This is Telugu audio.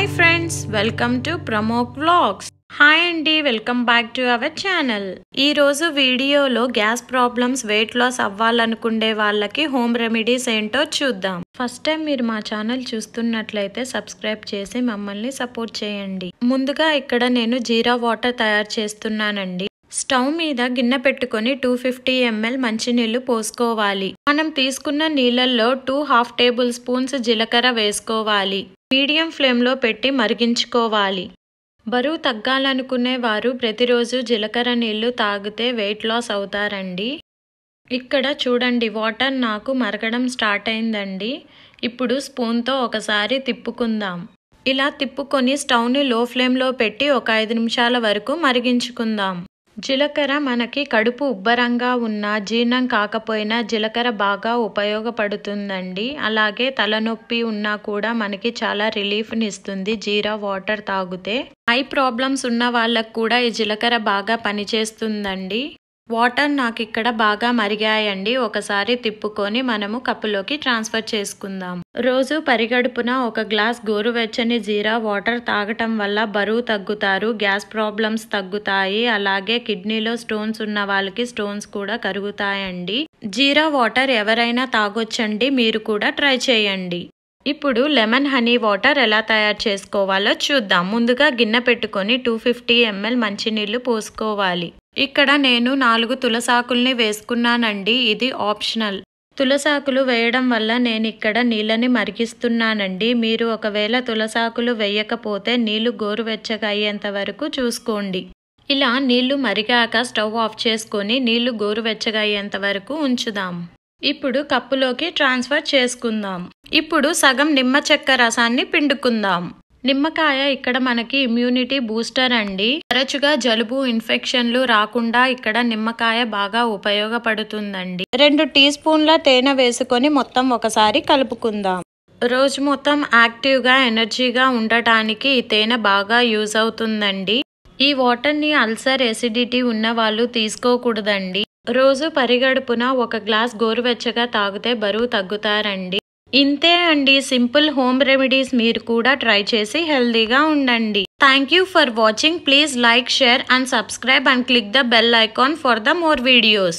Hi friends, welcome to Pramok Vlogs. Hi అండి, welcome back to our channel. ఈ రోజు వీడియోలో గ్యాస్ ప్రాబ్లమ్స్, వెయిట్ లాస్ అవ్వాలనుకునే వాళ్ళకి హోమ్ రెమెడీస్ ఏంటో చూద్దాం. ఫస్ట్ టైం మీరు మా ఛానల్ చూస్తున్నట్లయితే సబ్స్క్రైబ్ చేసి మమ్మల్ని సపోర్ట్ చేయండి. ముందుగా ఇక్కడ నేను జీరా వాటర్ తయారు చేస్తున్నానండి. స్టవ్ మీద గిన్నె పెట్టుకొని 250 ml మంచినీళ్లు పోసుకోవాలి. మనం తీసుకున్న నీళ్ళల్లో 2 టేబుల్ స్పూన్స్ జీలకర్ర వేసుకోవాలి. మీడియం ఫ్లేమ్లో పెట్టి మరిగించుకోవాలి. బరువు తగ్గాలనుకునే వారు ప్రతిరోజు జీలకర్ర నీళ్లు తాగితే వెయిట్ లాస్ అవుతారండి. ఇక్కడ చూడండి, వాటర్ నాకు మరగడం స్టార్ట్ అయిందండి. ఇప్పుడు స్పూన్తో ఒకసారి తిప్పుకుందాం. ఇలా తిప్పుకొని స్టవ్ని లో ఫ్లేమ్లో పెట్టి ఒక 5 నిమిషాల వరకు మరిగించుకుందాం. జీలకర్ర మనకి కడుపు ఉబ్బరంగా ఉన్నా, జీర్ణం కాకపోయినా జీలకర్ర బాగా ఉపయోగపడుతుందండి. అలాగే తలనొప్పి ఉన్నా కూడా మనకి చాలా రిలీఫ్ని ఇస్తుంది జీరా వాటర్ తాగితే. ఐ ప్రాబ్లమ్స్ ఉన్న వాళ్ళకు కూడా ఈ జీలకర్ర బాగా పనిచేస్తుందండి. వాటర్ నాకు ఇక్కడ బాగా మరిగాయండి. ఒకసారి తిప్పుకొని మనము కప్పులోకి ట్రాన్స్ఫర్ చేసుకుందాం. రోజు పరిగడుపున ఒక గ్లాస్ గోరువెచ్చని జీరా వాటర్ తాగటం వల్ల బరువు తగ్గుతారు, గ్యాస్ ప్రాబ్లమ్స్ తగ్గుతాయి. అలాగే కిడ్నీలో స్టోన్స్ ఉన్న వాళ్ళకి స్టోన్స్ కూడా కరుగుతాయండి. జీరా వాటర్ ఎవరైనా తాగొచ్చండి, మీరు కూడా ట్రై చేయండి. ఇప్పుడు లెమన్ హనీ వాటర్ ఎలా తయారు చేసుకోవాలో చూద్దాం. ముందుగా గిన్నె పెట్టుకొని 250 ml మంచినీళ్లు పోసుకోవాలి. ఇక్కడ నేను 4 తులసాకుల్ని వేసుకున్నానండి. ఇది ఆప్షనల్. తులసాకులు వేయడం వల్ల నేను ఇక్కడ నీళ్ళని మరిగిస్తున్నానండి. మీరు ఒకవేళ తులసాకులు వేయకపోతే నీళ్లు గోరువెచ్చగా అయ్యేంత వరకు చూసుకోండి. ఇలా నీళ్లు మరిగాక స్టవ్ ఆఫ్ చేసుకొని నీళ్లు గోరువెచ్చగా అయ్యేంత వరకు ఉంచుదాం. ఇప్పుడు కప్పులోకి ట్రాన్స్ఫర్ చేసుకుందాం. ఇప్పుడు సగం నిమ్మ చెక్క రసాన్ని పిండుకుందాం. నిమ్మకాయ ఇక్కడ మనకి ఇమ్యూనిటీ బూస్టర్ అండి. తరచుగా జలుబు, ఇన్ఫెక్షన్లు రాకుండా ఇక్కడ నిమ్మకాయ బాగా ఉపయోగపడుతుందండి. 2 టీ స్పూన్ల తేనె వేసుకొని మొత్తం ఒకసారి కలుపుకుందాం. రోజు మొత్తం యాక్టివ్గా, ఎనర్జీగా ఉండటానికి ఈ తేనె బాగా యూజ్ అవుతుందండి. ఈ వాటర్ని అల్సర్, ఎసిడిటీ ఉన్న వాళ్ళు తీసుకోకూడదండి. రోజు పరిగడుపున ఒక గ్లాస్ గోరువెచ్చగా తాగితే బరువు తగ్గుతారండి. ఇంతే అండి, సింపుల్ హోమ్ రెమెడీస్. మీరు కూడా ట్రై చేసి హెల్దీగా ఉండండి. Thank you for watching. Please like, share and subscribe and click the bell icon for the more videos.